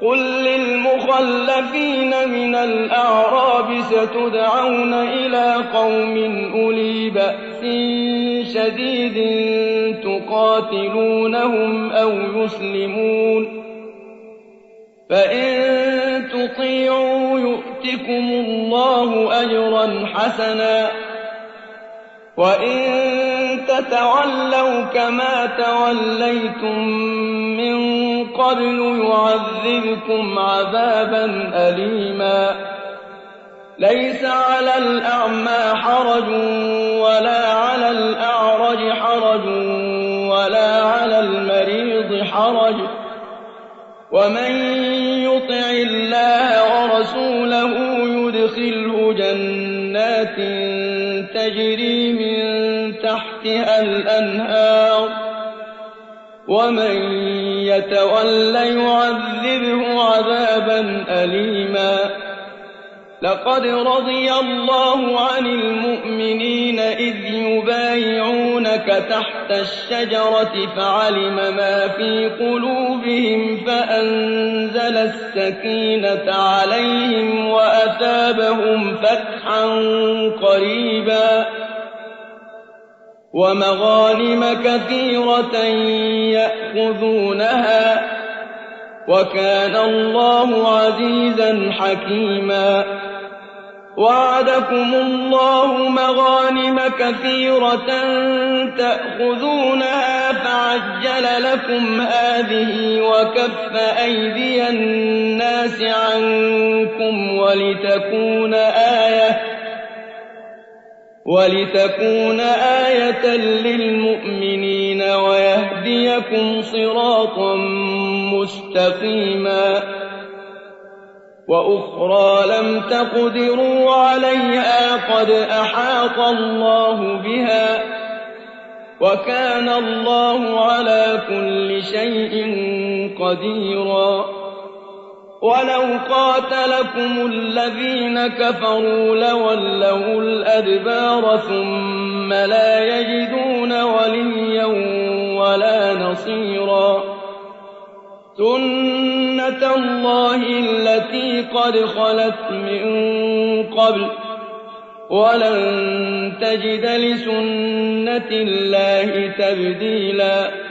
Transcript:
قل للمخلفين من الأعراب ستدعون إلى قوم أولي بأس شديد تقاتلونهم أو يسلمون، فإن تطيعوا يؤتكم الله أجرا حسنا، وإن تتولوا كما توليتم من قبل يعذبكم عذابا أليما. ليس على الأعمى حرج ولا على الأعرج حرج ولا على المريض حرج، ومن يطع الله ورسوله يدخله جنات تجري من تحتها الأنهار، ومن يتول يعذبه عذابا أليما. لقد رضي الله عن المؤمنين إذ يبايعونك تحت الشجرة فعلم ما في قلوبهم فأنزل السكينة عليهم وأثابهم فتحا قريبا ومغانم كثيرة يأخذونها، وكان الله عزيزا حكيما. وعدكم الله مغانم كثيرة تأخذونها فعجل لكم هذه وكف أيدي الناس عنكم ولتكون آية للمؤمنين ويهديكم صراطا مستقيما. وأخرى لم تقدروا عليها قد أحاط الله بها، وكان الله على كل شيء قديرا. ولو قاتلكم الذين كفروا لولوا الأدبار ثم لا يجدون وليا ولا نصيرا. سنة الله التي قد خلت من قبل، ولن تجد لسنة الله تبديلا.